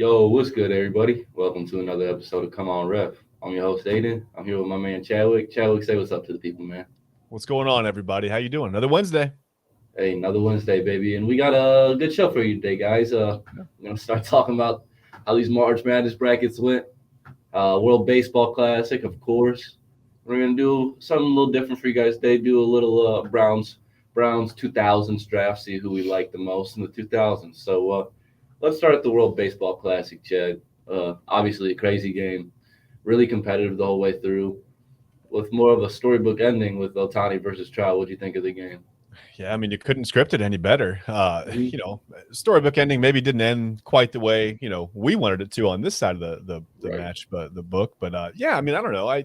Yo, what's good, everybody? Welcome to another episode of Come On Ref. I'm your host, Aidan. I'm here with my man Chadwick. Chadwick, say what's up to the people, man. What's going on, everybody? How you doing? Another Wednesday. Hey, another Wednesday, baby, and we got a good show for you today, guys. We're gonna start talking about how these March Madness brackets went. World Baseball Classic, of course. We're gonna do something a little different for you guys today. Do a little Browns 2000s draft. See who we like the most in the 2000s. So let's start at the World Baseball Classic, Chad. Obviously, a crazy game, really competitive the whole way through, with more of a storybook ending with Otani versus Trout. What do you think of the game? Yeah, I mean, you couldn't script it any better. Mhm. Storybook ending maybe didn't end quite the way we wanted it to on this side of the Right. match, but the book. But yeah, I mean, I don't know. I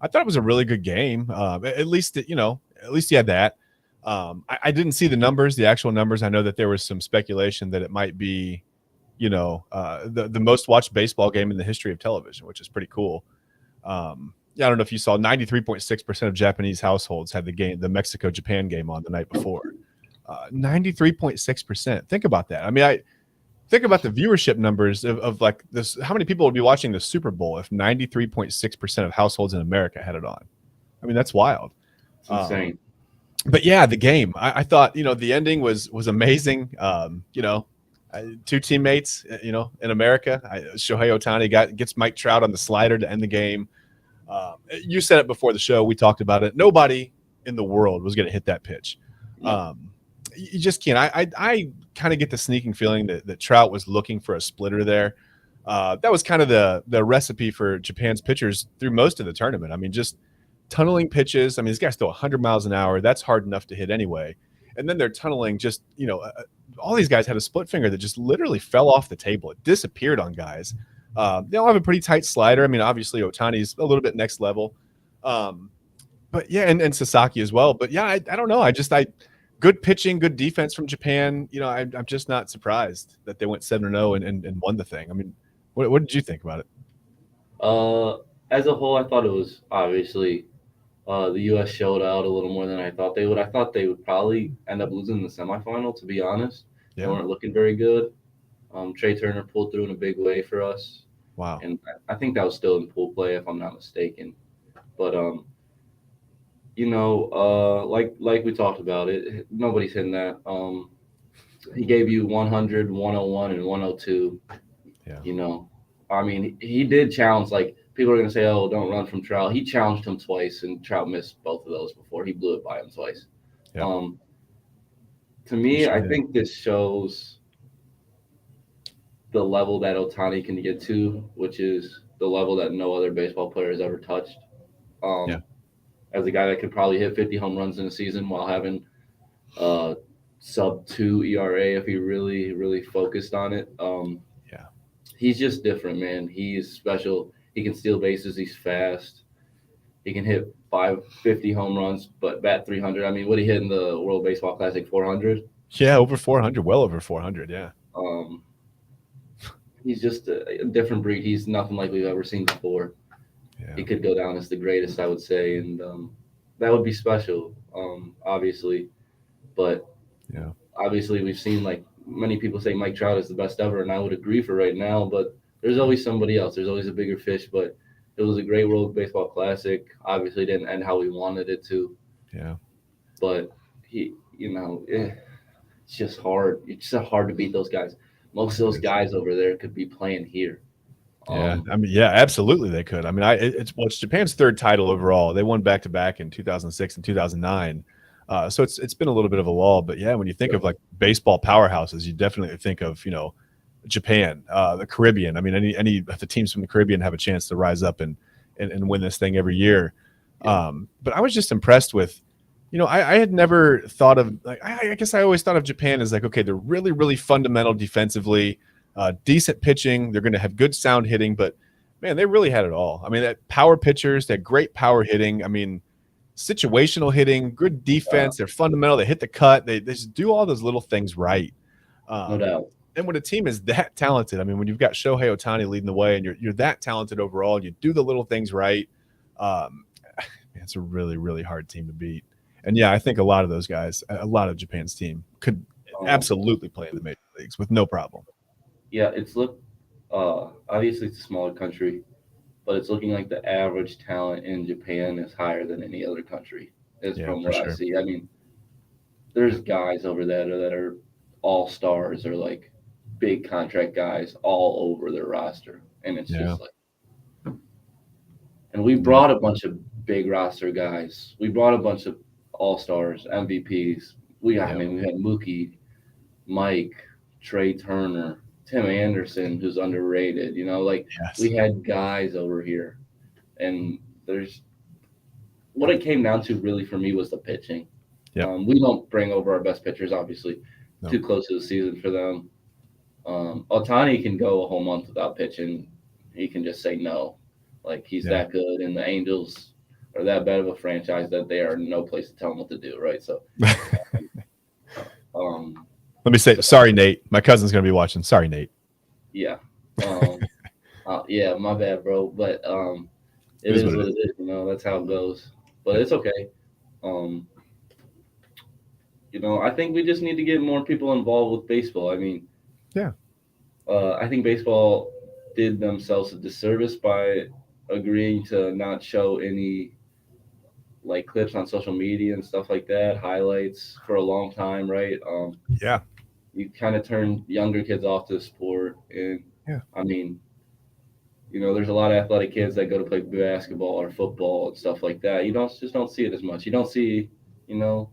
thought it was a really good game. At least at least you had that. I didn't see the numbers, the actual numbers. I know that there was some speculation that it might be, the most watched baseball game in the history of television, which is pretty cool. Yeah, I don't know if you saw 93.6% of Japanese households had the Mexico Japan game on the night before. 93.6%. Think about that. I mean, I think about the viewership numbers of like this. How many people would be watching the Super Bowl if 93.6% of households in America had it on? I mean, that's wild. It's Um, insane. but yeah, the game. I thought the ending was amazing. Two teammates, in America. Shohei Otani gets Mike Trout on the slider to end the game. You said it before the show. We talked about it. Nobody in the world was going to hit that pitch. No. You just can't. I kind of get the sneaking feeling that Trout was looking for a splitter there. That was kind of the recipe for Japan's pitchers through most of the tournament. I mean, just tunneling pitches. I mean, this guy's still 100 miles an hour. That's hard enough to hit anyway. And then they're tunneling just, all these guys had a split finger that just literally fell off the table. It disappeared on guys. They all have a pretty tight slider. I mean, obviously Otani's a little bit next level. But yeah, and Sasaki as well. But yeah, I don't know. I good pitching, good defense from Japan. I'm just not surprised that they went 7-0 and won the thing. I mean, what did you think about it? Uh, as a whole, I thought it was obviously the U.S. showed out a little more than I thought they would. I thought they would probably end up losing the semifinal. To be honest, they Yeah. weren't looking very good. Trey Turner pulled through in a big way for us, Wow. and I think that was still in pool play if I'm not mistaken. But like we talked about it, nobody's hitting that. He gave you 100, 101, and 102. Yeah. You know, I mean, he did challenge. Like people are gonna say, "Oh, don't run from Trout." He challenged him twice, and Trout missed both of those before he blew it by him twice. Yep. Um, to He me, sure I did. think this shows the level that Otani can get to, which is the level that no other baseball player has ever touched. Yeah. Um, as a guy that could probably hit 50 home runs in a season while having uh, sub 2 ERA if he really, really focused on it. Yeah. He's just different, man. He's special. He can steal bases. He's fast. He can hit 550 home runs, but bat 300. I mean, what he hit in the World Baseball Classic 400. Yeah. Over 400. Well over 400. Yeah. Um, he's just a different breed. He's nothing like we've ever seen before. Yeah. He could go down as the greatest, I would say, and that would be special, obviously. But Yeah. obviously, we've seen like many people say Mike Trout is the best ever, and I would agree for right now. But there's always somebody else. There's always a bigger fish. But it was a great World Baseball Classic. Obviously, didn't end how we wanted it to, Yeah. but it's just hard. It's just hard to beat those guys. Most of It those is. guys over there could be playing here. Yeah, Um, I mean, yeah, absolutely, they could. I mean, it's Japan's third title overall. They won back to back in 2006 and 2009. So it's been a little bit of a lull, but yeah, when you think yeah, of like baseball powerhouses, you definitely think of Japan, the Caribbean. I mean, any of the teams from the Caribbean have a chance to rise up and win this thing every year. yeah. But I was just impressed with, I had never thought of like I guess I always thought of Japan as like, okay, they're really really fundamental defensively, decent pitching. They're going to have good sound hitting, but man, they really had it all. I mean, that power pitchers, that great power hitting. I mean, situational hitting, good Uh, defense. They're fundamental. They hit the cut. They just do all those little things right. no Um, doubt. and when a team is that talented, I mean, when you've got Shohei Otani leading the way and you're that talented overall, and you do the little things right, um, it's a really, really hard team to beat. And yeah, I think a lot of those guys, a lot of Japan's team could Um, absolutely play in the major leagues with no problem. yeah, it's look. Obviously, it's a smaller country, but it's looking like the average talent in Japan is higher than any other country, is Yeah, from for what I sure. see. I mean, there's guys over there that are all stars or like big contract guys all over their roster, and it's Yeah. just like, and we Yeah. brought a bunch of big roster guys. We brought a bunch of all stars, MVPs. I Yeah. mean, we had Mookie, Mike, Trey Turner, Tim Anderson, who's underrated. Like Yes. we had guys over here, and there's what it came down to really for me was the pitching. Yep. We don't bring over our best pitchers, obviously, No. too close to the season for them. Otani can go a whole month without pitching. He can just say no. Like he's Yeah. that good, and the Angels are that bad of a franchise that they are no place to tell him what to do, right? So, um, Let me say so sorry, Nate. My cousin's gonna be watching. Sorry, Nate. yeah, um, yeah, my bad, bro. But It it is what is it what is. it is. That's how it goes. But Yep. it's okay. Um, I think we just need to get more people involved with baseball. I mean, Yeah. I think baseball did themselves a disservice by agreeing to not show any like clips on social media and stuff like that, highlights for a long time, right? Yeah. You kind of turn younger kids off to the sport, and Yeah. I mean, there's a lot of athletic kids that go to play basketball or football and stuff like that. You don't see it as much. You don't see, you know,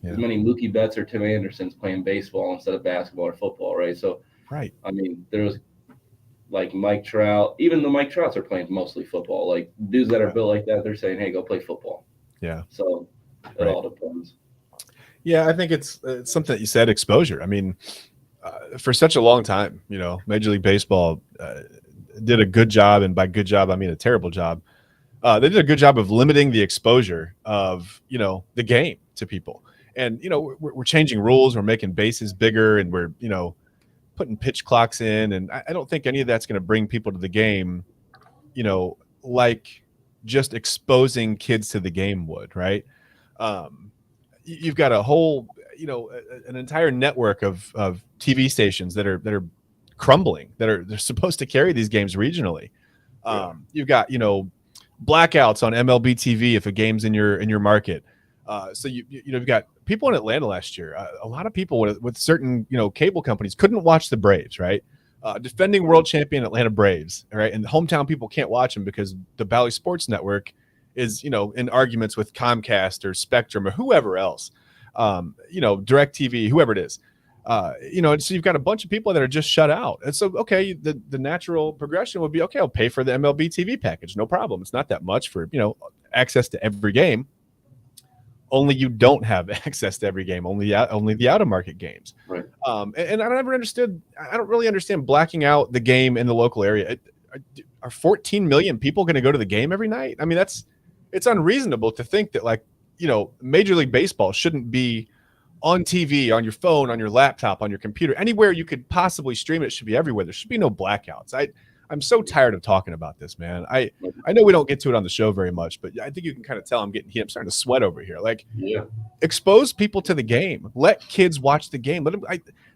as Yeah. many Mookie Betts or Tim Andersons playing baseball instead of basketball or football, right? So, Right. I mean, there was like Mike Trout, even the Mike Trouts are playing mostly football. Like dudes that are Yeah. built like that, they're saying, "Hey, go play football." Yeah. So it Right. all depends. Yeah. I think it's something that you said. Exposure. I mean, for such a long time, Major League Baseball did a good job, and by good job, I mean a terrible job. They did a good job of limiting the exposure of the game to people. And we're changing rules. We're making bases bigger, and we're putting pitch clocks in. And I don't think any of that's going to bring people to the game, like just exposing kids to the game would, right? Um, you've got a whole, an entire network of TV stations that are crumbling, they're supposed to carry these games regionally. Yeah. You've got blackouts on MLB TV if a game's in your market. So you've got people in Atlanta last year. A lot of people with certain cable companies couldn't watch the Braves, right? Defending world champion Atlanta Braves, right? And the hometown people can't watch them because the Bally Sports Network is in arguments with Comcast or Spectrum or whoever else, DirecTV, whoever it is. And so you've got a bunch of people that are just shut out. And so, okay, the natural progression would be, okay, I'll pay for the MLB TV package. No problem. It's not that much for, access to every game. Only you don't have access to every game, only the out of market games. Right. And I don't really understand blacking out the game in the local area. Are 14 million people going to go to the game every night? I mean, it's unreasonable to think that Major League Baseball shouldn't be on TV, on your phone, on your laptop, on your computer, anywhere you could possibly stream it. Should be everywhere. There should be no blackouts. I'm so tired of talking about this, man. I know we don't get to it on the show very much, but I think you can kind of tell I'm getting heat. I'm starting to sweat over here. Like, Yeah. expose people to the game. Let kids watch the game.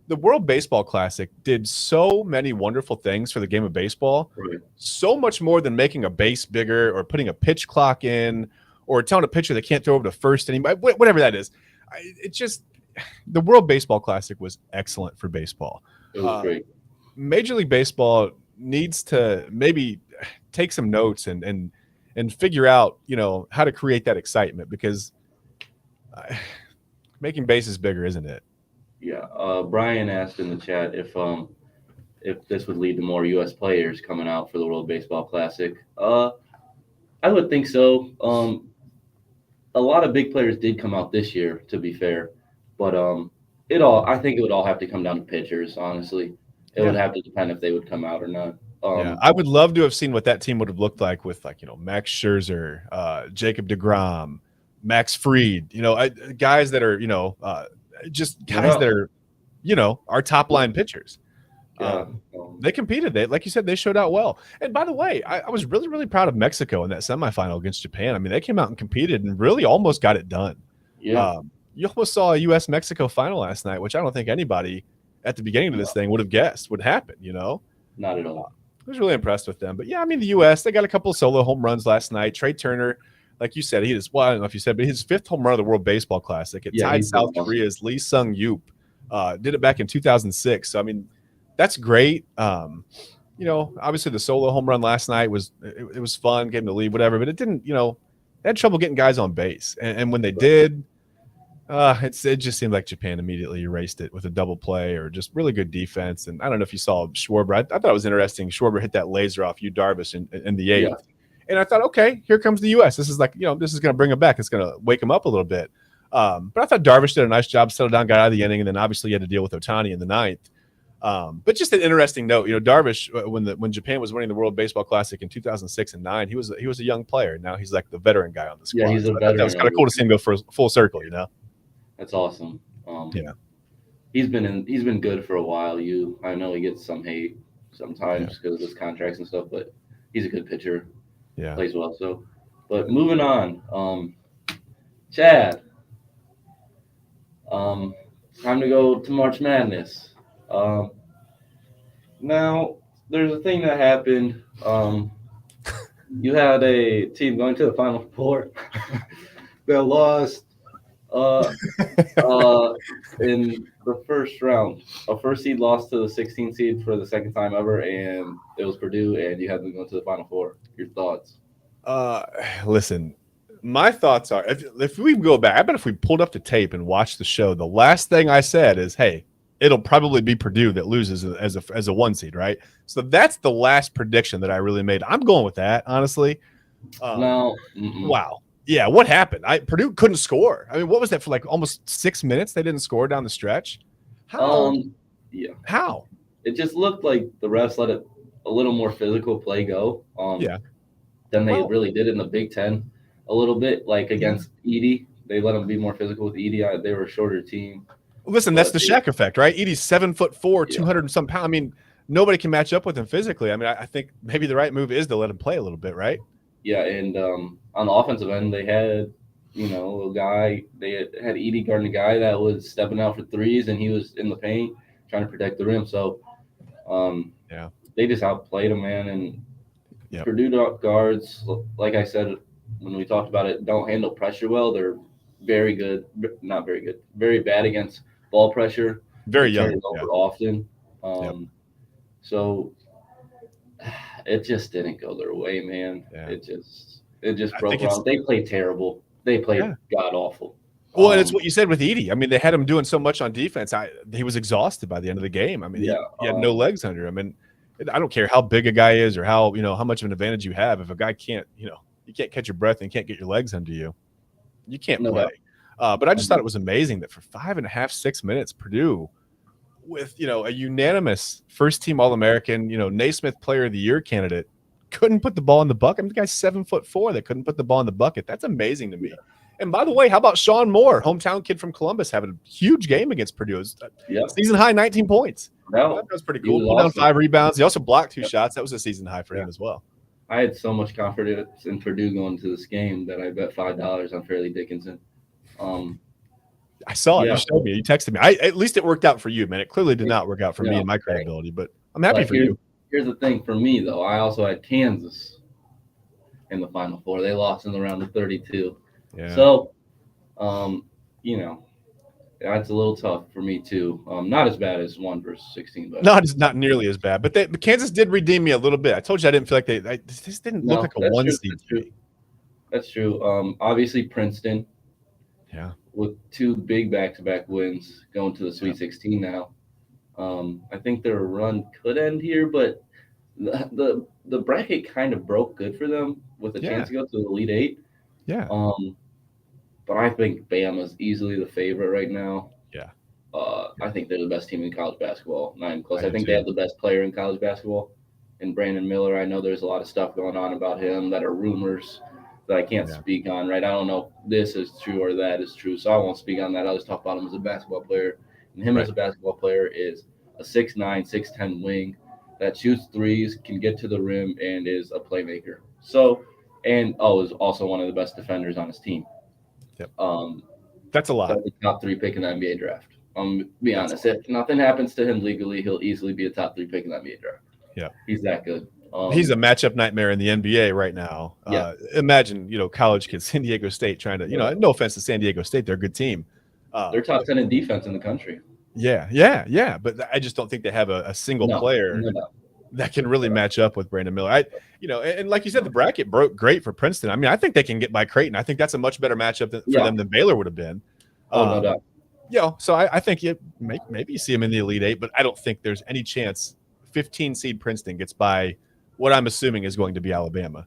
The World Baseball Classic did so many wonderful things for the game of baseball. Right. So much more than making a base bigger or putting a pitch clock in or telling a pitcher they can't throw over to first anymore. Whatever that is. The World Baseball Classic was excellent for baseball. It was great. Major League Baseball needs to maybe take some notes and figure out, how to create that excitement, because making bases bigger, isn't it? Yeah. Brian asked in the chat if this would lead to more U.S. players coming out for the World Baseball Classic. I would think so. A lot of big players did come out this year, to be fair, but I think it would all have to come down to pitchers. Honestly, it would have to depend if they would come out or not. I would love to have seen what that team would have looked like with Max Scherzer, Jacob deGrom, Max Fried. Guys that are just guys that are our top line pitchers. Yeah. They competed. Like you said, they showed out well. And by the way, I was really, really proud of Mexico in that semifinal against Japan. I mean, they came out and competed and really almost got it done. Yeah. You almost saw a U.S.-Mexico final last night, which I don't think anybody at the beginning of this thing would have guessed would happen, Not at all. I was really impressed with them. But yeah, I mean, the U.S., they got a couple of solo home runs last night. Trey Turner, like you said, I don't know if you said, but his 5th home run of the World Baseball Classic. It Yeah, tied he's been South awesome. Korea's Lee Sung-yup. Did it back in 2006. So, I mean, that's great. Obviously the solo home run last night was fun, getting the lead, whatever, but it didn't, they had trouble getting guys on base. And when they did, it just seemed like Japan immediately erased it with a double play or just really good defense. And I don't know if you saw Schwarber. I thought it was interesting. Schwarber hit that laser off Yu Darvish in the 8th. Yeah. And I thought, okay, here comes the U.S. This is like, this is going to bring them back. It's going to wake them up a little bit. But I thought Darvish did a nice job, settled down, got out of the inning, and then obviously he had to deal with Ohtani in the 9th. But just an interesting note, Darvish, when Japan was winning the World Baseball Classic in 2006 and 9, he was a young player. Now he's like the veteran guy on the squad. Yeah, he's a So veteran. That was kind of cool to see him go for full circle, That's awesome. Yeah. He's been good for a while. I know he gets some hate sometimes because of his contracts and stuff, but he's a good pitcher. Yeah. Plays well. So, but moving on, Chad. Time to go to March Madness. Now there's a thing that happened. You had a team going to the Final Four that lost in the first round. A first seed lost to the 16th seed for the second time ever, and it was Purdue, and you had them go to the Final Four. Your thoughts? Listen, my thoughts are if we go back, I bet if we pulled up the tape and watched the show, the last thing I said is, hey, it'll probably be Purdue that loses as a 1 seed, right? So that's the last prediction that I really made. I'm going with that, honestly. No. Wow. Yeah, what happened? Purdue couldn't score. I mean, what was that for like almost 6 minutes? They didn't score down the stretch. How? Yeah. How? It just looked like the refs let a little more physical play go. Than they really did in the Big Ten. A little bit, like against Edie, they let them be more physical with Edie. They were a shorter team. Listen, that's the Shaq effect, right? Edie's 7'4", 200 and some pounds. I mean, nobody can match up with him physically. I mean, I think maybe the right move is to let him play a little bit, right? Yeah, and on the offensive end, they had, a guy. They had Edie guarding a guy that was stepping out for threes, and he was in the paint trying to protect the rim. So, they just outplayed him, man. And Purdue guards, like I said when we talked about it, don't handle pressure well. They're very good, not very good, very bad against ball pressure. Very they young. turn it over often. So it just didn't go their way, man. Yeah. It just broke down. They played terrible. They played god awful. Well, and it's what you said with Edie. I mean, they had him doing so much on defense. He was exhausted by the end of the game. I mean, he had no legs under him. And I don't care how big a guy is or how much of an advantage you have. If a guy can't, you can't catch your breath and can't get your legs under you, you can't play. But I just thought it was amazing that for 5.5, 6 minutes, Purdue, with a unanimous first-team All-American, Naismith Player of the Year candidate, couldn't put the ball in the bucket. I mean, the guy's 7'4" that couldn't put the ball in the bucket. That's amazing to me. And by the way, how about Sean Moore, hometown kid from Columbus, having a huge game against Purdue? Season high 19 points. That was pretty cool. Pulled down 5 rebounds. He also blocked 2 shots. That was a season high for him as well. I had so much confidence in Purdue going to this game that I bet $5 on Fairleigh Dickinson. I saw it. You showed me. You texted me. At least it worked out for you, man. It clearly did not work out for me and my credibility, but I'm happy for you. Here's the thing for me, though. I also had Kansas in the Final Four. They lost in the round of 32. Yeah. So, that's a little tough for me too. Not as bad as 1 versus 16, but not nearly as bad. But Kansas did redeem me a little bit. I told you I didn't feel like this didn't look like a 1 seed. That's true. Obviously Princeton. Yeah. With 2 big back-to-back wins going to the Sweet 16 now. I think their run could end here, but the bracket kind of broke good for them with a chance to go to the Elite 8. Yeah. But I think Bama's easily the favorite right now. Yeah. I think they're the best team in college basketball. Not even close. I think they have the best player in college basketball. And Brandon Miller, I know there's a lot of stuff going on about him that are rumors that I can't speak on, right? I don't know if this is true or that is true, so I won't speak on that. I'll just talk about him as a basketball player. And him as a basketball player is a 6'9", 6'10" wing that shoots threes, can get to the rim, and is a playmaker. So, is also one of the best defenders on his team. Yep. That's a lot. That's a top 3 pick in the NBA draft. Be honest, if nothing happens to him legally, he'll easily be a top 3 pick in the NBA draft. Yeah. He's that good. He's a matchup nightmare in the NBA right now. Yeah. Imagine, college kids, San Diego State trying to, no offense to San Diego State, they're a good team. They're top 10 in defense in the country. Yeah. But I just don't think they have a single player that can really match up with Brandon Miller. And like you said, the bracket broke great for Princeton. I mean, I think they can get by Creighton. I think that's a much better matchup for them than Baylor would have been. No doubt. So I think maybe you see them in the Elite Eight, but I don't think there's any chance 15 seed Princeton gets by what I'm assuming is going to be Alabama.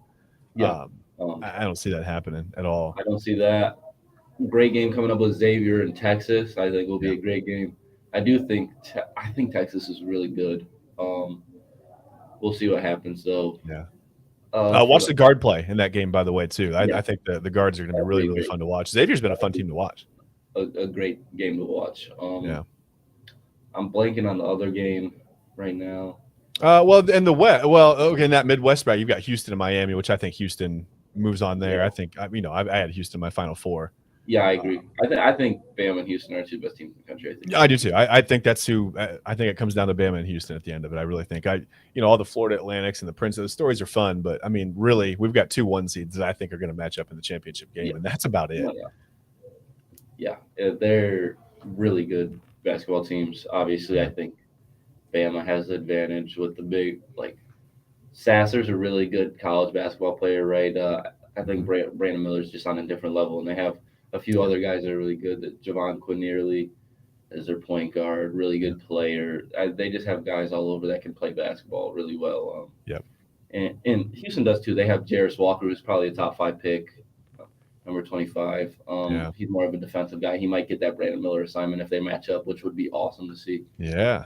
Yeah. I don't see that happening at all. I don't see that. Great game coming up with Xavier in Texas. I think will be a great game. I think Texas is really good. We'll see what happens though. Yeah. Watch the guard play in that game, by the way, too. I think the guards are going to be really, really fun to watch. Xavier's been a fun team to watch. A great game to watch. I'm blanking on the other game right now. In the West, in that Midwest bracket, you've got Houston and Miami, which I think Houston moves on there. Yeah. I had Houston in my Final Four. Yeah, I agree. I think Bama and Houston are two best teams in the country. I do too. I think that's who. I think it comes down to Bama and Houston at the end of it. I really think. All the Florida Atlantics and the Prince. The stories are fun, but I mean, really, we've got 2 1 seeds that I think are going to match up in the championship game, and that's about it. Yeah, they're really good basketball teams. Obviously, I think Bama has the advantage with the big Sasser's a really good college basketball player, right? I think Brandon Miller's just on a different level, and they have a few other guys that are really good. Javon Quinierly is their point guard, really good player. They just have guys all over that can play basketball really well. And Houston does too. They have Jarris Walker, who's probably a top 5 pick, number 25. He's more of a defensive guy. He might get that Brandon Miller assignment if they match up, which would be awesome to see. Yeah.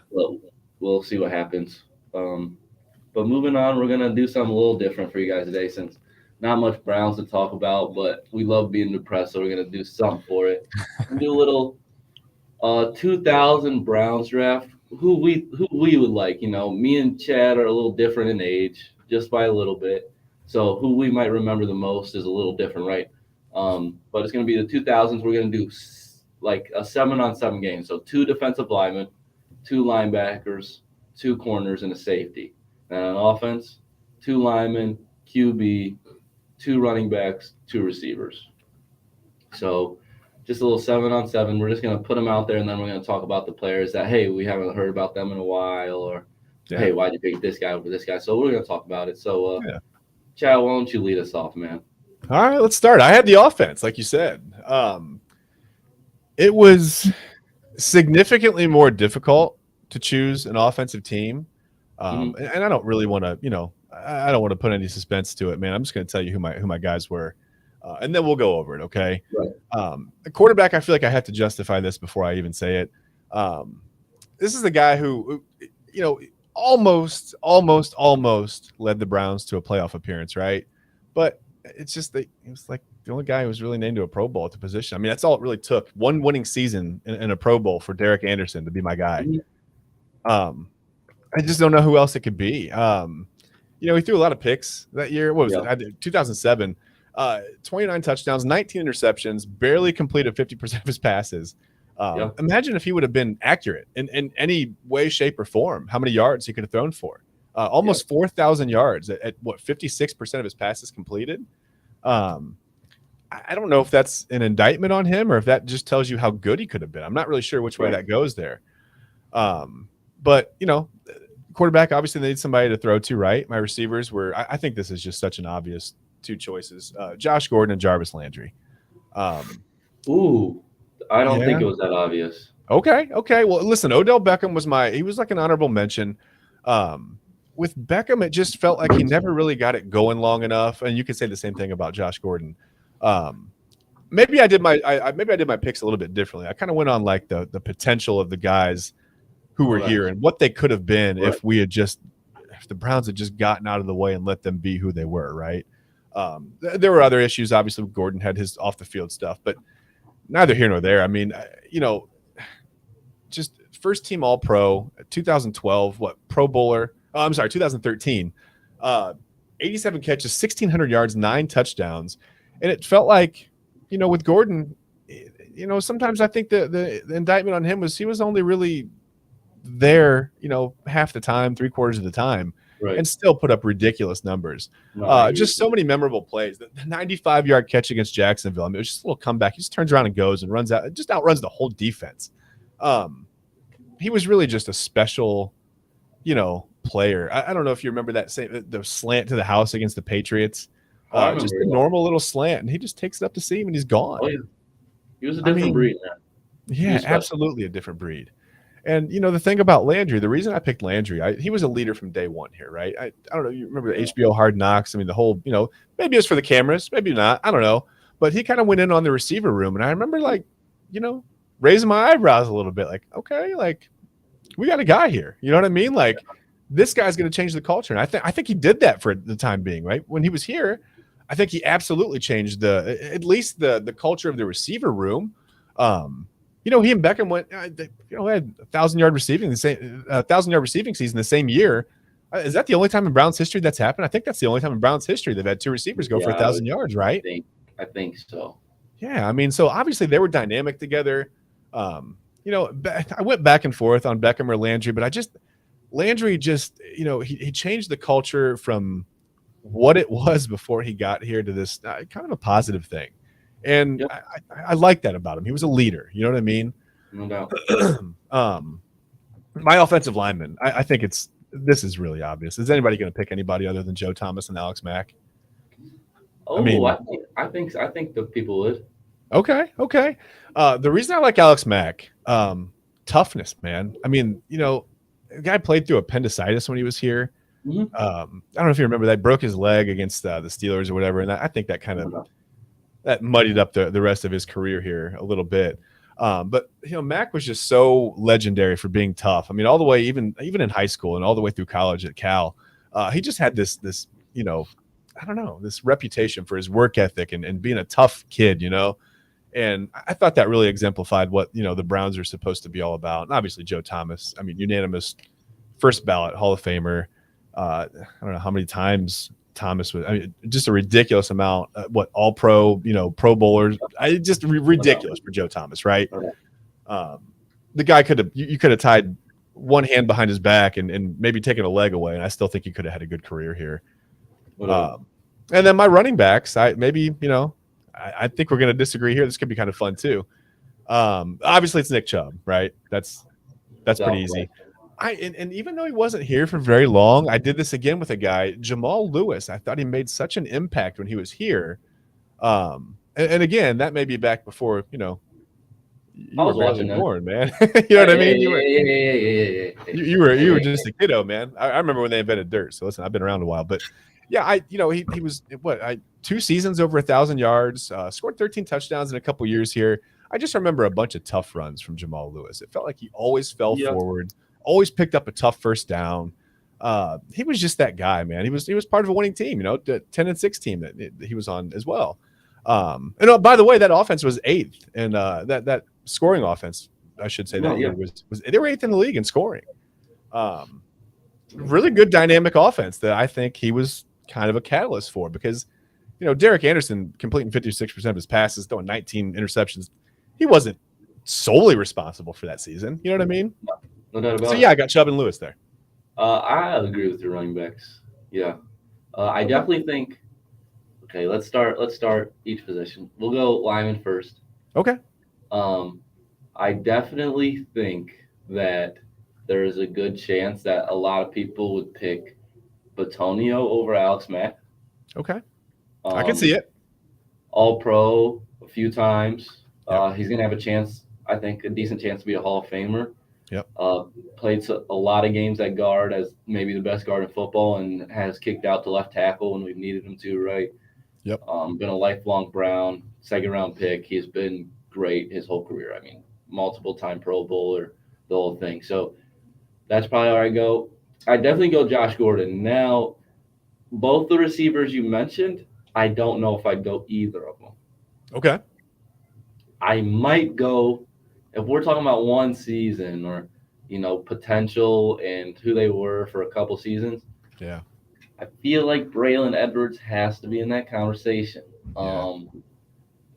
We'll see what happens. But moving on, we're going to do something a little different for you guys today since not much Browns to talk about, but we love being depressed, so we're going to do something for it. We'll do a little 2000 Browns draft. Who we would like. Me and Chad are a little different in age, just by a little bit. So who we might remember the most is a little different, right? But it's going to be the 2000s. We're going to do like a 7-on-7 game. So 2 defensive linemen, 2 linebackers, 2 corners, and a safety. And on offense, 2 linemen, QB, 2 running backs, 2 receivers. So just a little 7-on-7. We're just going to put them out there, and then we're going to talk about the players that, hey, we haven't heard about them in a while, or, hey, why'd you pick this guy over this guy? So we're going to talk about it. So, Chad, why don't you lead us off, man? All right, let's start. I had the offense, like you said. It was significantly more difficult to choose an offensive team. And I don't really want to, I don't want to put any suspense to it, man. I'm just going to tell you who my guys were, and then we'll go over it, okay? Right. The quarterback, I feel like I have to justify this before I even say it. This is the guy who, almost led the Browns to a playoff appearance, right? But it's just that he was like the only guy who was really named to a Pro Bowl at the position. I mean, that's all it really took. 1 winning season in a Pro Bowl for Derek Anderson to be my guy. I just don't know who else it could be. He threw a lot of picks that year. What was it? 2007. 29 touchdowns, 19 interceptions, barely completed 50% of his passes. Imagine if he would have been accurate in any way, shape, or form, how many yards he could have thrown for. Almost 4,000 yards at what, 56% of his passes completed. I don't know if that's an indictment on him or if that just tells you how good he could have been. I'm not really sure which way that goes there. But, quarterback, obviously they need somebody to throw to, right? My receivers were, I think this is just such an obvious 2 choices. Josh Gordon and Jarvis Landry. I don't think it was that obvious. Okay. Well, listen, Odell Beckham he was like an honorable mention. With Beckham, it just felt like he never really got it going long enough. And you could say the same thing about Josh Gordon. Maybe I did my picks a little bit differently. I kind of went on like the potential of the guys who were here and what they could have been if the Browns had just gotten out of the way and let them be who they were, right? There were other issues. Obviously, Gordon had his off the field stuff, but neither here nor there. I mean, just first team All Pro, 2012, Pro Bowler. 2013, 87 catches, 1,600 yards, 9 touchdowns. And it felt like, with Gordon, sometimes I think the indictment on him was he was only really there, half the time, 3/4 of the time. and still put up ridiculous numbers. No, Just so many memorable plays. The 95-yard catch against Jacksonville. I mean, it was just a little comeback. He just turns around and goes and runs out, just outruns the whole defense. He was really just a special, player. I don't know if you remember the slant to the house against the Patriots. Just a normal little slant, and he just takes it up the seam and he's gone. Oh, yeah. He was a different breed, man. Yeah, absolutely a different breed. And the thing about Landry, the reason I picked Landry, he was a leader from day one here, right? I don't know, you remember the HBO Hard Knocks? I mean, the whole, maybe it was for the cameras, maybe not, I don't know. But he kind of went in on the receiver room, and I remember raising my eyebrows a little bit, like, okay, like we got a guy here. You know what I mean? Like this guy's going to change the culture, and I think he did that for the time being, right? When he was here, I think he absolutely changed at least the culture of the receiver room. He and Beckham went, had 1,000-yard receiving season the same year. Is that the only time in Browns history that's happened? I think that's the only time in Browns history they've had two receivers go for 1,000 yards, right? I think so. Yeah, I mean, so obviously they were dynamic together. I went back and forth on Beckham or Landry, but Landry just, he changed the culture from what it was before he got here to this kind of a positive thing. And yep. I like that about him. He was a leader. You know what I mean? No doubt. My offensive lineman, I think this is really obvious. Is anybody going to pick anybody other than Joe Thomas and Alex Mack? Oh, I think the people would. Okay. The reason I like Alex Mack, toughness, man. I mean, the guy played through appendicitis when he was here. Mm-hmm. I don't know if you remember that, broke his leg against the Steelers or whatever, and I think that kind of that muddied up the rest of his career here a little bit. But Mack was just so legendary for being tough. I mean, all the way even in high school and all the way through college at Cal, he just had this I don't know, this reputation for his work ethic and being a tough kid, And I thought that really exemplified what the Browns are supposed to be all about. And obviously Joe Thomas, I mean, unanimous first ballot Hall of Famer. I don't know how many times Thomas was. I mean, just a ridiculous amount. All pro, Pro Bowlers. Just ridiculous for Joe Thomas, right? The guy you could have tied one hand behind his back and maybe taken a leg away, and I still think he could have had a good career here. And then my running backs, I think we're going to disagree here. This could be kind of fun too. Obviously, it's Nick Chubb, right? That's pretty easy. And even though he wasn't here for very long, I did this again with a guy, Jamal Lewis. I thought he made such an impact when he was here. And again, that may be back before, you were barely born, man. You know what I mean? You were just a kiddo, man. I remember when they invented dirt. So listen, I've been around a while, but yeah, he was 2 seasons over 1,000 yards, scored 13 touchdowns in a couple years here. I just remember a bunch of tough runs from Jamal Lewis. It felt like he always fell forward, always picked up a tough first down. He was just that guy, man. He was part of a winning team, the 10-6 team that he was on as well. And by the way, that offense was 8th, and that scoring offense, I should say, year was they were 8th in the league in scoring. Really good dynamic offense that I think he was kind of a catalyst for, because Derek Anderson completing 56% of his passes, throwing 19 interceptions. He wasn't solely responsible for that season. You know what I mean? No doubt about it. So yeah, I got Chubb and Lewis there. I agree with your running backs. Yeah, I definitely think. Okay, let's start each position. We'll go lineman first. Okay. I definitely think that there is a good chance that a lot of people would pick Batonio over Alex Mack. Okay. I can see it. All pro a few times. Yep. He's going to have a chance, I think, a decent chance to be a Hall of Famer. Yep. Played a lot of games at guard as maybe the best guard in football, and has kicked out to left tackle when we've needed him to, right? Yep. Been a lifelong Brown, second-round pick. He's been great his whole career. I mean, multiple-time Pro Bowler, the whole thing. So that's probably where I go. I definitely go Josh Gordon. Now, both the receivers you mentioned, I don't know if I'd go either of them. Okay. I might go, if we're talking about one season or, potential and who they were for a couple seasons. Yeah. I feel like Braylon Edwards has to be in that conversation. Yeah.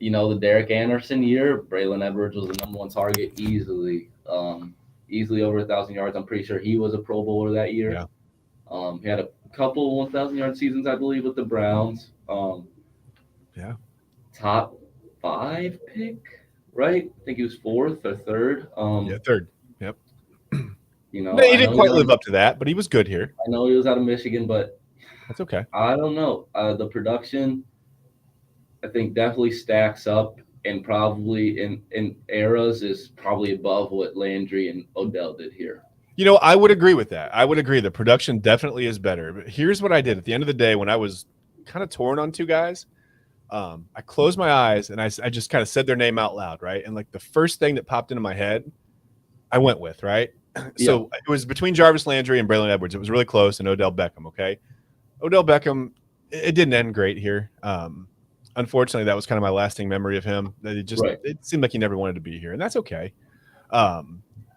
The Derek Anderson year, Braylon Edwards was the number one target easily over 1,000 yards. I'm pretty sure he was a Pro Bowler that year. Yeah. He had a couple 1,000-yard seasons, I believe, with the Browns. Yeah. Top 5 pick, right? I think he was 4th or 3rd. Yeah, third. Yep. No, he I didn't know he quite was live up to that, but he was good here. out of Michigan, but That's okay. I don't know. The production, I think, definitely stacks up, and probably in eras is probably above what Landry and Odell did here. I would agree with that. I would agree. The production definitely is better. But here's what I did at the end of the day when I was kind of torn on two guys. I closed my eyes and I just kind of said their name out loud, right? And like the first thing that popped into my head, I went with, right? So it was between Jarvis Landry and Braylon Edwards. It was really close, and Odell Beckham, okay? Odell Beckham, it didn't end great here. Unfortunately, that was kind of my lasting memory of him. That it seemed like he never wanted to be here, and that's okay.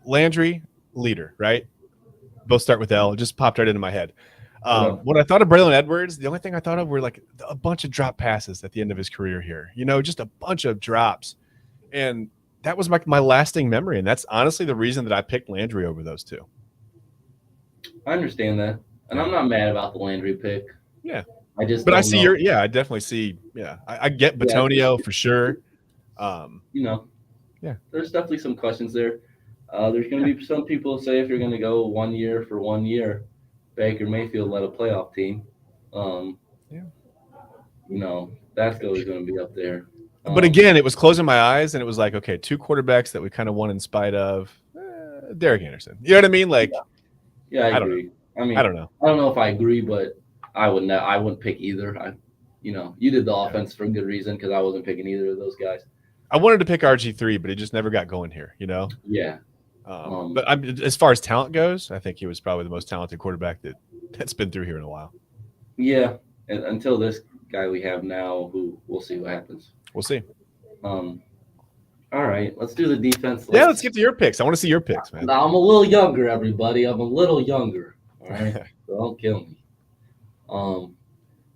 Landry, leader, right? Both start with L. It just popped right into my head. When I thought of Braylon Edwards, the only thing I thought of were like a bunch of drop passes at the end of his career here. Just a bunch of drops. And that was my lasting memory. And that's honestly the reason that I picked Landry over those two. I understand that. And I'm not mad about the Landry pick. Yeah. I definitely see. Yeah. I get Batonio for sure. There's definitely some questions there. There's going to be some people say if you're going to go 1 year for 1 year, Baker Mayfield led a playoff team. That's always going to be up there. But again, it was closing my eyes, and it was like, okay, two quarterbacks that we kind of won in spite of Derek Anderson. You know what I mean? Like, I agree. I don't know. I don't know if I agree, but I wouldn't pick either. You did the offense for a good reason because I wasn't picking either of those guys. I wanted to pick RG3, but he just never got going here. Yeah. But as far as talent goes, I think he was probably the most talented quarterback that's been through here in a while. Yeah, and until this guy we have now, who we'll see what happens. We'll see. All right, let's do the defense. Let's get to your picks. I want to see your picks, man. Now, I'm a little younger, everybody. I'm a little younger. All right, so don't kill me.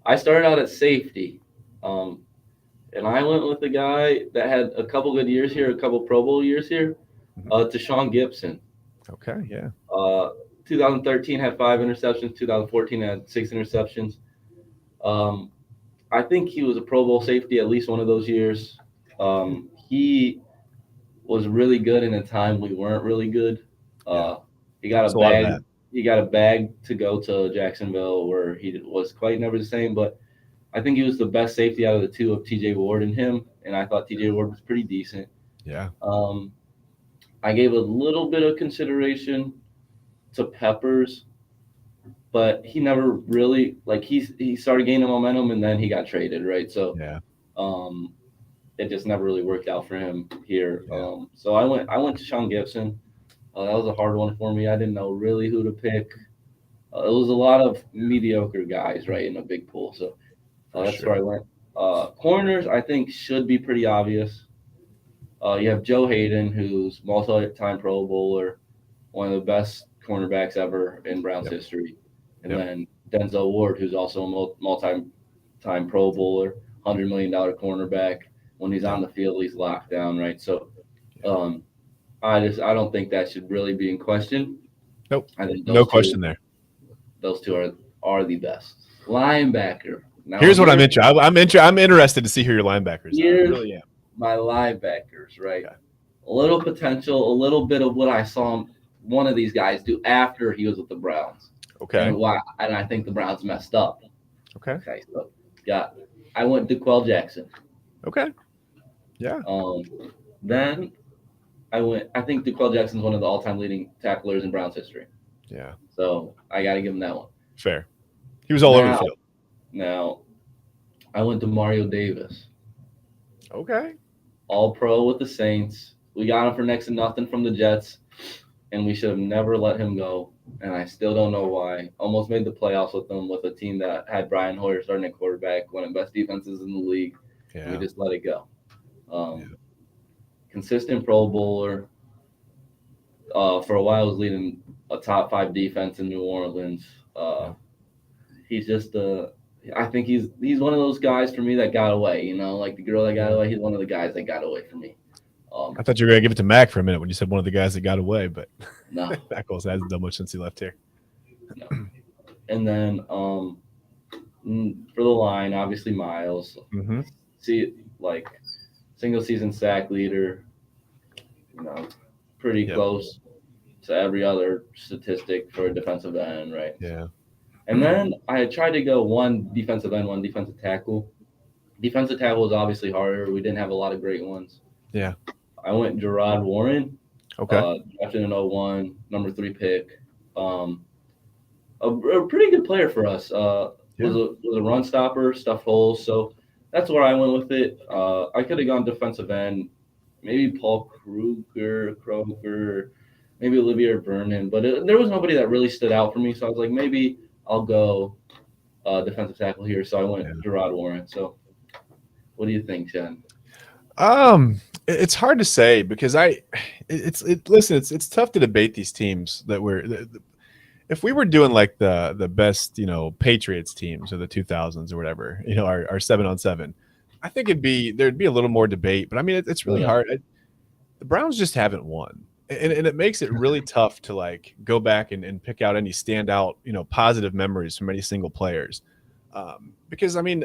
I started out at safety, and I went with the guy that had a couple good years here, a couple Pro Bowl years here, to Sean Gibson. Okay, yeah. 2013 had 5 interceptions. 2014 had 6 interceptions. I think he was a Pro Bowl safety at least one of those years. He was really good in a time we weren't really good. He got a bag. He got a bag to go to Jacksonville, where he was quite never the same. But I think he was the best safety out of the two of T.J. Ward and him, and I thought T.J. Ward was pretty decent. Yeah. I gave a little bit of consideration to Peppers, but he never really he started gaining momentum and then he got traded, right? So it just never really worked out for him here. Yeah. So I went to Sean Gibson. That was a hard one for me. I didn't know really who to pick. It was a lot of mediocre guys, right, in a big pool. So that's where I went. Corners, I think, should be pretty obvious. You have Joe Hayden, who's multi-time Pro Bowler, one of the best cornerbacks ever in Browns history. And then Denzel Ward, who's also a multi-time Pro Bowler, $100 million cornerback. When he's on the field, he's locked down, right? So I don't think that should really be in question. Nope. I think no question there. Those two are the best. Linebacker. Now, here's what I'm interested. I'm interested to see who your linebackers are. I really am. My linebackers, right? Okay. A little potential, a little bit of what I saw one of these guys do after he was with the Browns. Okay. And I think the Browns messed up. Okay. So I went DeQuell Jackson. Okay. Yeah. Then I think DeQuell Jackson's one of the all-time leading tacklers in Browns history. Yeah. So I got to give him that one. Fair. He was all over the field. Now, I went to Mario Davis. Okay. All-pro with the Saints. We got him for next to nothing from the Jets, and we should have never let him go. And I still don't know why. Almost made the playoffs with them with a team that had Brian Hoyer starting at quarterback, one of the best defenses in the league. Yeah. We just let it go. Consistent Pro Bowler. For a while, was leading a top 5 defense in New Orleans. He's just I think he's one of those guys for me that got away. Like the girl that got away. He's one of the guys that got away from me. I thought you were gonna give it to Mac for a minute when you said one of the guys that got away, but no, Mac hasn't done much since he left here. No. And then for the line, obviously Miles. Mm-hmm. See, like single season sack leader, you know, pretty Yep. close to every other statistic for a defensive end, right? Yeah. And then I had tried to go one defensive end, one defensive tackle. Defensive tackle was obviously harder. We didn't have a lot of great ones. Yeah. I went Gerard Warren, Okay. drafted in '01, number 3 pick. Um, a pretty good player for us. Yeah. Was a run stopper, stuffed holes. So that's where I went with it. I could have gone defensive end, maybe Paul Kroger, maybe Olivier Vernon, but there was nobody that really stood out for me. So I was like, maybe I'll go defensive tackle here. So I went Yeah. Gerard Warren. So what do you think, Jen? It's hard to say because listen, it's tough to debate these teams that if we were doing like the best, Patriots teams of the 2000s or whatever, our 7-on-7, I think there'd be a little more debate, but I mean, it's really hard. The Browns just haven't won. And it makes it really tough to like go back and pick out any standout, positive memories from any single players. Because I mean,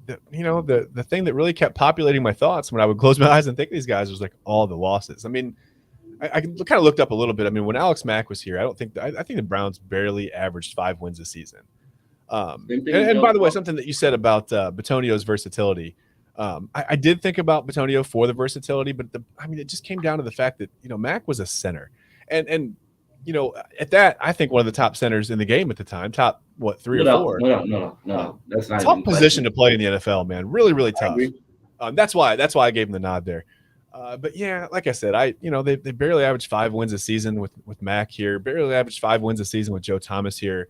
the thing that really kept populating my thoughts when I would close my eyes and think these guys was like all the losses. I mean, I kind of looked up a little bit. I mean, when Alex Mack was here, I think the Browns barely averaged 5 wins a season. And by the way, something that you said about Batonio's versatility, I did think about Batonio for the versatility, but it just came down to the fact that Mack was a center, and at that, I think one of the top centers in the game at the time, top 3 or 4. No. That's not tough position to play in the NFL, man. Really, really tough. That's why I gave him the nod there. But yeah, like I said, they barely averaged 5 wins a season with Mack here. Barely averaged 5 wins a season with Joe Thomas here.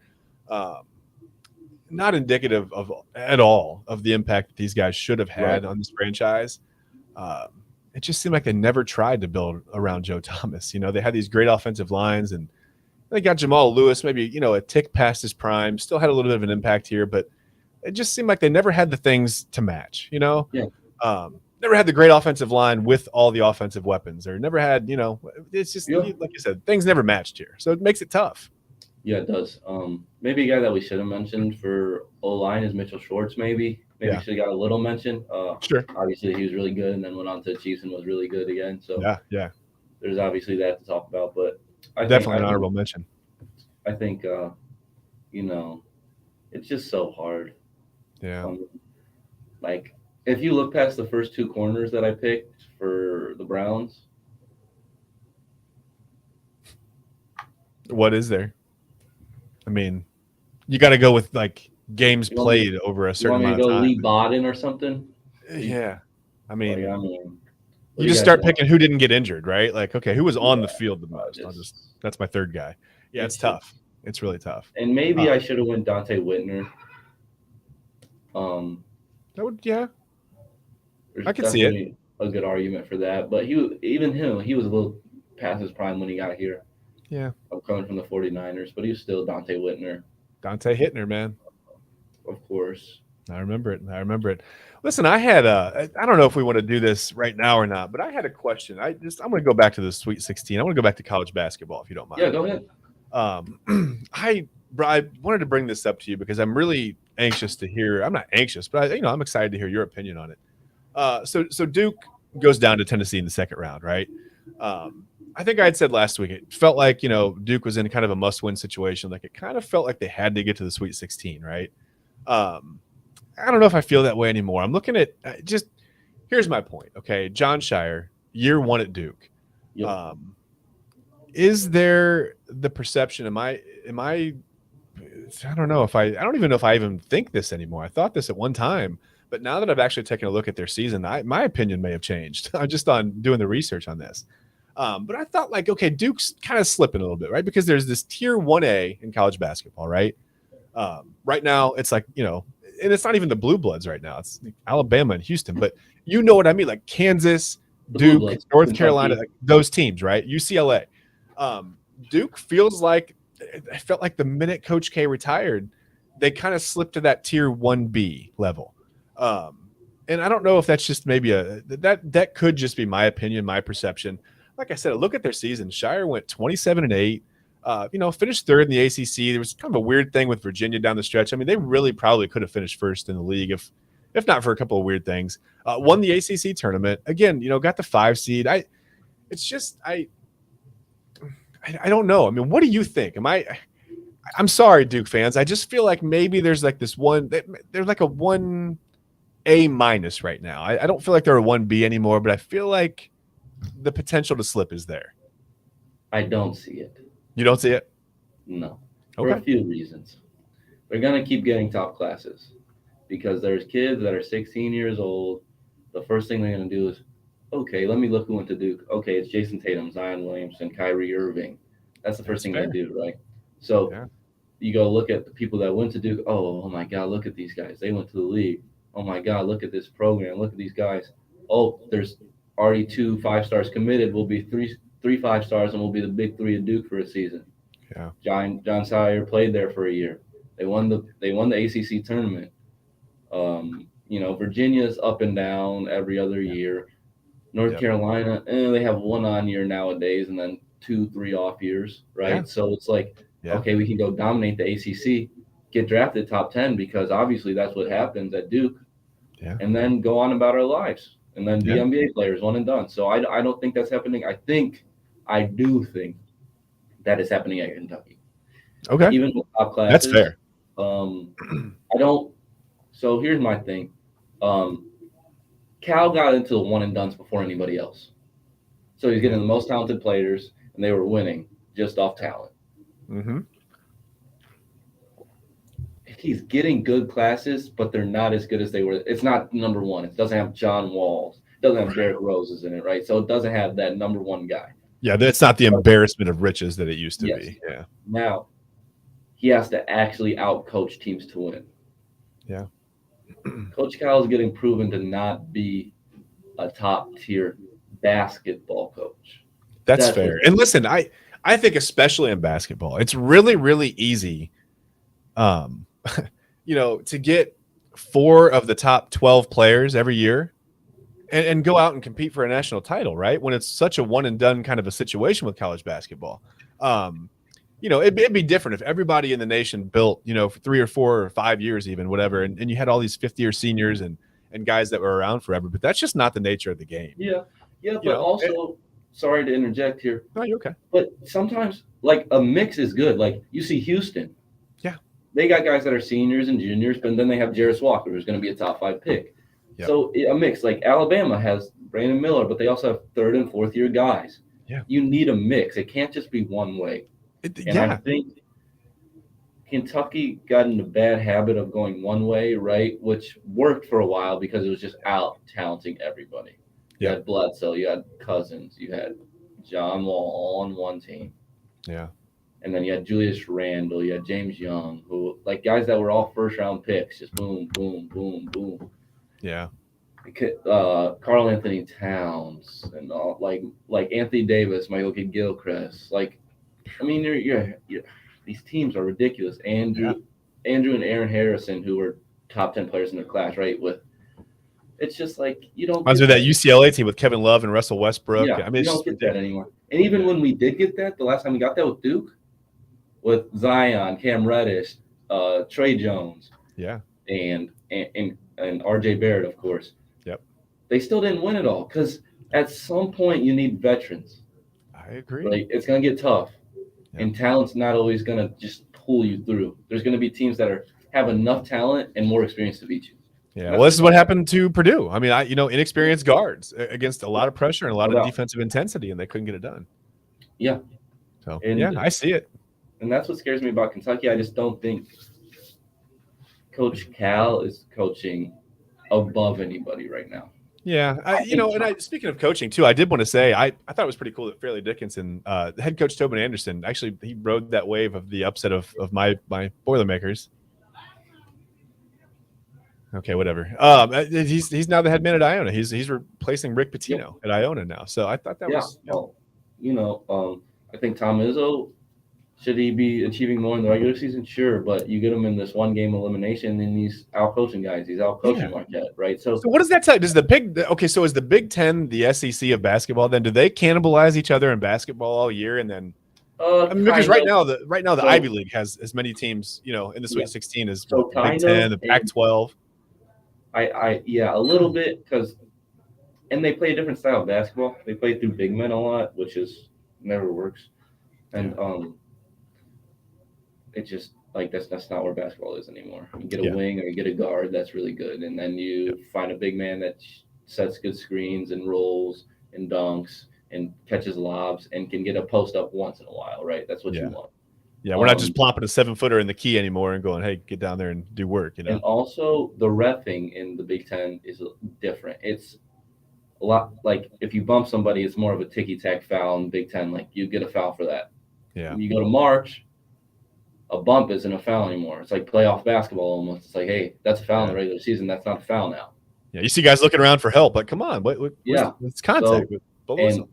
Not indicative of at all of the impact that these guys should have had on this franchise. It just seemed like they never tried to build around Joe Thomas. They had these great offensive lines, and they got Jamal Lewis, maybe, a tick past his prime, still had a little bit of an impact here, but it just seemed like they never had the things to match, Yeah. Never had the great offensive line with all the offensive weapons, or never had, it's just, like you said, things never matched here. So it makes it tough. Yeah, it does. Maybe a guy that we should have mentioned for O-line is Mitchell Schwartz, maybe. Maybe should have got a little mention. Sure. Obviously, he was really good and then went on to the Chiefs and was really good again. So yeah. There's obviously that to talk about. But Definitely an honorable mention. I think, it's just so hard. Yeah. Like, if you look past the first 2 corners that I picked for the Browns. What is there? I mean, you got to go with like games played over a certain amount of time. Lee Bodden or something? Yeah. I mean, you just start picking who didn't get injured, right? Like, okay, who was on the field the most? That's my third guy. Yeah, it's tough. It's really tough. And maybe I should have went Dante Whitner. I could see it. A good argument for that, but he was a little past his prime when he got here. Yeah. I'm coming from the 49ers, but he was still Dante Whitner. Dante Hittner, man. Of course. I remember it. Listen, I had I don't know if we want to do this right now or not, but I had a question. I'm going to go back to the Sweet 16. I want to go back to college basketball, if you don't mind. Yeah, go ahead. I wanted to bring this up to you because I'm really anxious to hear. I'm not anxious, but I'm excited to hear your opinion on it. So Duke goes down to Tennessee in the second round, right? I think I had said last week it felt like Duke was in kind of a must-win situation. Like it kind of felt like they had to get to the Sweet 16, right? I don't know if I feel that way anymore. I'm looking at here's my point. Okay, John Shire, year 1 at Duke. Yep. Is there the perception? I don't know if I don't even know if I even think this anymore. I thought this at one time, but now that I've actually taken a look at their season, my opinion may have changed. I'm just on doing the research on this. But I thought like, okay, Duke's kind of slipping a little bit, right? Because there's this tier 1A in college basketball, right? Right now it's like, and it's not even the blue bloods right now. It's Alabama and Houston, but you know what I mean? Like Kansas, Duke, North Carolina, like those teams, right? UCLA. Duke feels like I felt like the minute Coach K retired, they kind of slipped to that tier 1B level. And I don't know if that's just maybe that could just be my opinion, my perception. Like I said, look at their season. Shire went 27-8. Finished third in the ACC. There was kind of a weird thing with Virginia down the stretch. I mean, they really probably could have finished first in the league if not for a couple of weird things. Won the ACC tournament again. Got the 5 seed. I don't know. I mean, what do you think? I'm sorry, Duke fans. I just feel like maybe there's like this one. There's like a 1A- right now. I don't feel like they're a 1B anymore, but I feel like the potential to slip is there. I don't see it. You don't see it? No. For a few reasons. They're going to keep getting top classes because there's kids that are 16 years old. The first thing they're going to do is, okay, let me look who went to Duke. Okay, it's Jason Tatum, Zion Williamson, Kyrie Irving. That's the first thing they do, right? So you go look at the people that went to Duke. Oh my God, look at these guys. They went to the league. Oh my God, look at this program. Look at these guys. Oh, there's already 2 5-stars committed. We'll be three 5-stars, and we'll be the big 3 of Duke for a season. Yeah. John Sire played there for a year. They won the ACC tournament. Virginia's up and down every other year. North Carolina, they have 1 on year nowadays, and then 2, 3 off years, right? Yeah. So it's like, okay, we can go dominate the ACC, get drafted top 10 because obviously that's what happens at Duke, and then go on about our lives and then be NBA players, one and done. So I don't think that's happening. I do think that is happening at Kentucky. Okay. Even with top classes. That's fair. So here's my thing. Cal got into the one and dones before anybody else. So he's getting the most talented players, and they were winning just off talent. Mm-hmm. He's getting good classes, but they're not as good as they were. It's not number one. It doesn't have John Walls. It doesn't have Derrick Roses in it, right? So it doesn't have that number one guy. Yeah, that's not the embarrassment of riches that it used to be. Yeah. Now, he has to actually out-coach teams to win. Yeah. Coach Cal is getting proven to not be a top-tier basketball coach. That's fair. And listen, I think especially in basketball, it's really, really easy to get 4 of the top 12 players every year and go out and compete for a national title, right? When it's such a one and done kind of a situation with college basketball. It'd be different if everybody in the nation built, for 3 or 4 or 5 years, even whatever. And you had all these 50-year seniors and guys that were around forever, but that's just not the nature of the game. Yeah. Yeah. But also, sorry to interject here. No, you're okay. But sometimes like a mix is good. Like you see Houston. Yeah. They got guys that are seniors and juniors, but then they have Jarris Walker, who's going to be a top 5 pick. Yep. So a mix, like Alabama has Brandon Miller, but they also have 3rd and 4th year guys. Yeah. You need a mix. It can't just be one way. I think Kentucky got in the bad habit of going one way, right? Which worked for a while because it was just out talenting everybody. You had Bledsoe, you had Cousins, you had John Wall all on one team. Yeah. And then you had Julius Randle, you had James Young, who like guys that were all first-round picks, just boom, boom, boom, boom. Yeah. Karl Anthony Towns and all, like Anthony Davis, Michael Kidd-Gilchrist. Like, I mean, you're these teams are ridiculous. Andrew and Aaron Harrison, who were top 10 players in their class, right? It's just like you don't. Reminds me of that UCLA team with Kevin Love and Russell Westbrook. Yeah, you don't get that anymore. And even when we did get that, the last time we got that with Duke, with Zion, Cam Reddish, Trey Jones, and RJ Barrett, of course. Yep. They still didn't win it all because at some point you need veterans. I agree. Right? It's going to get tough, and talent's not always going to just pull you through. There's going to be teams that have enough talent and more experience to beat you. Yeah, well, this is what happened to Purdue. I mean, inexperienced guards against a lot of pressure and a lot of defensive intensity, and they couldn't get it done. Yeah. So, I see it. And that's what scares me about Kentucky. I just don't think Coach Cal is coaching above anybody right now. Yeah, speaking of coaching too, I did want to say I thought it was pretty cool that Fairleigh Dickinson, head coach Tobin Anderson, actually he rode that wave of the upset of my Boilermakers. Okay, whatever. He's now the head man at Iona. He's replacing Rick Pitino at Iona now. So I thought that was. Well, I think Tom Izzo, should he be achieving more in the regular season? Sure, but you get him in this one game elimination, and he's out coaching guys. He's out coaching Marquette, right? So what does that tell you? Does so is the Big Ten the SEC of basketball? Then do they cannibalize each other in basketball all year, and then I mean, because Kind right of. now the So Ivy League has as many teams, in the yeah, Sweet 16 as so what the Big kind Ten, of, the and Pac-12. yeah, a little bit because and they play a different style of basketball. They play through big men a lot, which is never works. Yeah, And it just like that's not where basketball is anymore. You get a yeah, wing or you get a guard that's really good, and then yeah, you find a big man that sets good screens and rolls and dunks and catches lobs and can get a post up once in a while, right? That's what you yeah, want. yeah. We're not just Um, plopping a 7-footer in the key anymore and going, "Hey, get down there and do work." and also the reffing in the Big Ten is different. It's a lot like if you bump somebody, it's more of a ticky tack foul in Big Ten. Like you get a foul for that. Yeah, When you go to March, a bump isn't a foul anymore. It's like playoff basketball almost. It's like, hey, that's a foul in yeah, the regular season. That's not a foul now. yeah. You see guys looking around for help, like, come on, Yeah. it's contact So with blow the and whistle.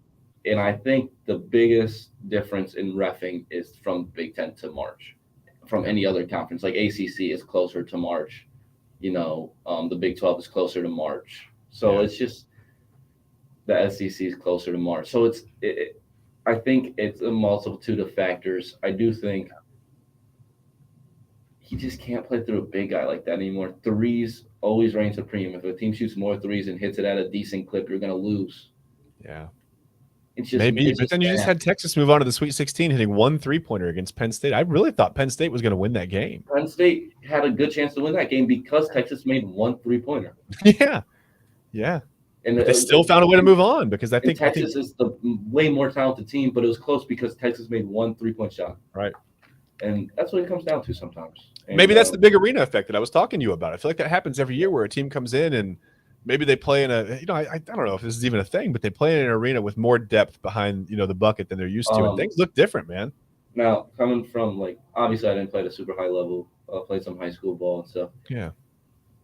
and I think the biggest difference in reffing is from Big Ten to March, from Yeah, any other conference. Like ACC is closer to March. The Big 12 is closer to March. So yeah, it's just the SEC is closer to March. So I think it's a multitude of factors. I do think he just can't play through a big guy like that anymore. Threes always reign supreme. If a team shoots more threes and hits it at a decent clip, you're gonna lose. yeah. It's just Maybe, it's but just then you just bad. had Texas move on to the Sweet 16, hitting one 3-pointer against Penn State. I really thought Penn State was going to win that game. Penn State had a good chance to win that game because Texas made one 3-pointer, Yeah, yeah. and But they still found a way to move on because I and think Texas is the way more talented team, but it was close because Texas made one 3-point shot, right. and that's what it comes down to sometimes. And Maybe that's the big arena effect that I was talking to you about. I feel like that happens every year where a team comes in and maybe they play in a, I don't know if this is even a thing, but they play in an arena with more depth behind, the bucket than they're used to. And things look different, man. now coming from like obviously I didn't play at a super high level. I played some high school ball and stuff. Yeah.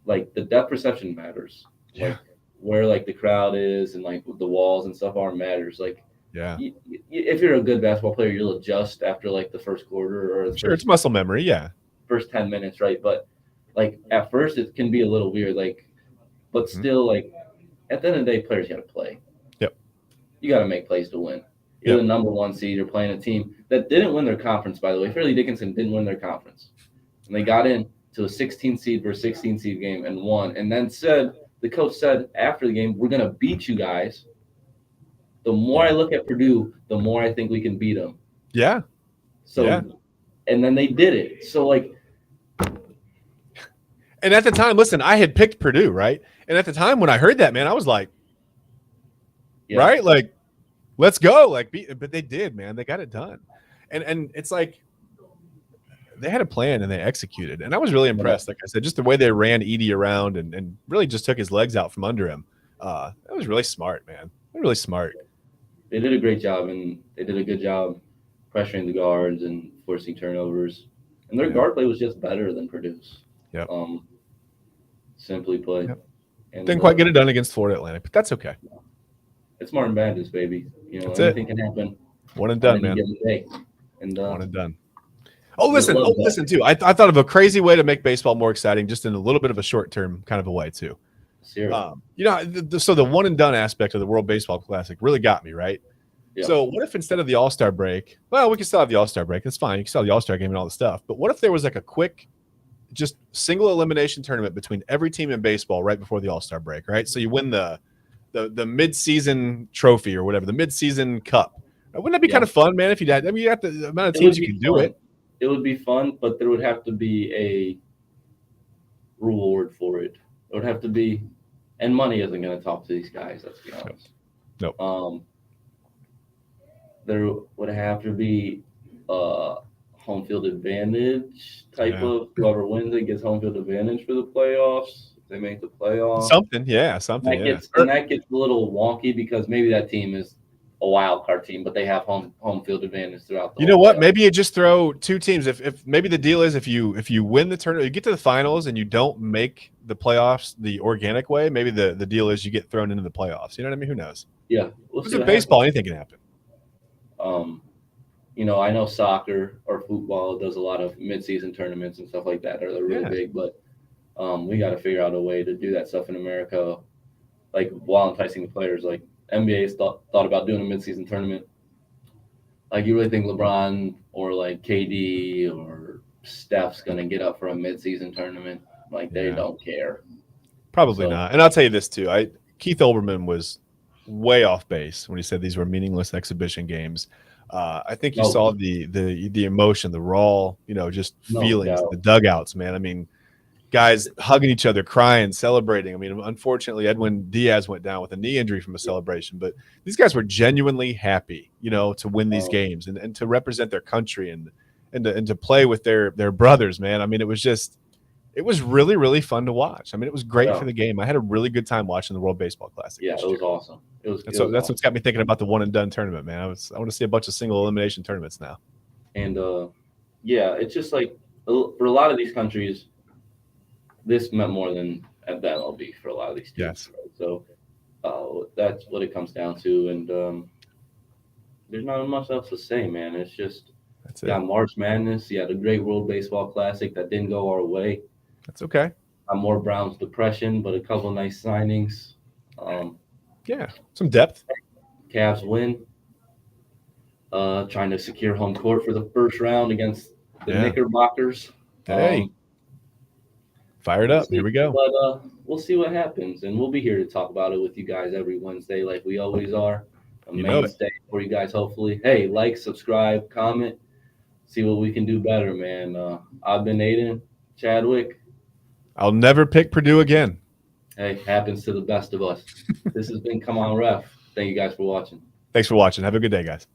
Like the depth perception matters. Yeah. Like where like the crowd is and like the walls and stuff are matters. Like Yeah. if you're a good basketball player, you'll adjust after like the first quarter or the Sure. It's muscle memory. Yeah. first 10 minutes, right? But like at first it can be a little weird, like, but still like at the end of the day, players got to play. Yep. You got to make plays to win. You're the number one seed. You're playing a team that didn't win their conference, by the way. Fairleigh Dickinson didn't win their conference. And they got in to a 16 seed versus 16 seed game and won. And then the coach said after the game, we're going to beat you guys. The more I look at Purdue, the more I think we can beat them. Yeah. So, and then they did it. So, like, and at the time, listen, I had picked Purdue, right? And at the time when I heard that, man, I was like, right? Like, let's go. Like, but they did, man. They got it done. And it's like they had a plan and they executed. And I was really impressed. Like I said, just the way they ran Edey around and really just took his legs out from under him. That was really smart, man. Really smart. They did a great job, and they did a good job pressuring the guards and forcing turnovers. And their guard play was just better than Purdue's. Yeah. Simply put. Yep. And, didn't quite get it done against Florida Atlantic, but that's okay. It's Martin Madness, baby. That's anything can happen. One and done, man. Day. And one and done. Listen, too. I thought of a crazy way to make baseball more exciting, just in a little bit of a short-term kind of a way, too. So the one and done aspect of the World Baseball Classic really got me, right? Yeah. So what if instead of the All-Star break, well, we can still have the All-Star break. That's fine. You can still have the All-Star game and all the stuff. But what if there was like a quick, just single elimination tournament between every team in baseball right before the All-Star break, right? So you win the mid-season trophy or whatever, the mid-season cup. Wouldn't that be kind of fun, man? If you had, you got the amount of teams you can do it. It would be fun, but there would have to be a reward for it. It would have to be, and money isn't going to talk to these guys. Let's be honest. Nope. There would have to be home field advantage type of whoever wins it gets home field advantage for the playoffs. If they make the playoffs. Something. That gets a little wonky because maybe that team is a wild card team, but they have home field advantage throughout the. You know what? Playoffs. Maybe you just throw two teams. If maybe the deal is if you win the tournament, you get to the finals and you don't make the playoffs the organic way. Maybe the deal is you get thrown into the playoffs. You know what I mean? Who knows? Yeah. Because in baseball, anything can happen. I know soccer or football does a lot of mid-season tournaments and stuff like that. They're really big, but we got to figure out a way to do that stuff in America, like while enticing the players. Like NBA's thought about doing a mid-season tournament. Like, you really think LeBron or like KD or Steph's gonna get up for a midseason tournament? Like, they Yeah, don't care. probably So not. And I'll tell you this too. Keith Olbermann was way off base when he said these were meaningless exhibition games. I think you no, saw the emotion, the raw, just no feelings, doubt. the dugouts, man. I mean, guys hugging each other, crying, celebrating. I mean, unfortunately, Edwin Diaz went down with a knee injury from a celebration, but these guys were genuinely happy, to win these Um, games and to represent their country and to play with their brothers, man. I mean, it was really, really fun to watch. I mean, it was great for yeah, the game. I had a really good time watching the World Baseball Classic yeah, it this was year. awesome. And It so was that's awesome. what's got me thinking about the one and done tournament, man. I want to see a bunch of single elimination tournaments now. And yeah, it's just like for a lot of these countries, this meant more than at the MLB for a lot of these teams. Yes. Right? So that's what it comes down to. And there's not much else to say, man. It's just That's you it. got March Madness, you got the Great World Baseball Classic that didn't go our way. That's okay. Got more Browns depression, but a couple nice signings. Um, Yeah. Some depth. Cavs win. Trying to secure home court for the first round against the Yeah. Knickerbockers. Hey, fired We'll up. Here see, we go. but we'll see what happens, and we'll be here to talk about it with you guys every Wednesday, like we always are. A You know it. mainstay for you guys. Hopefully, hey, like, subscribe, comment, see what we can do better, man. I've been Aidan Chadwick. I'll never pick Purdue again. Hey, happens to the best of us. This has been Come On Ref. Thank you guys for watching. Thanks for watching. Have a good day, guys.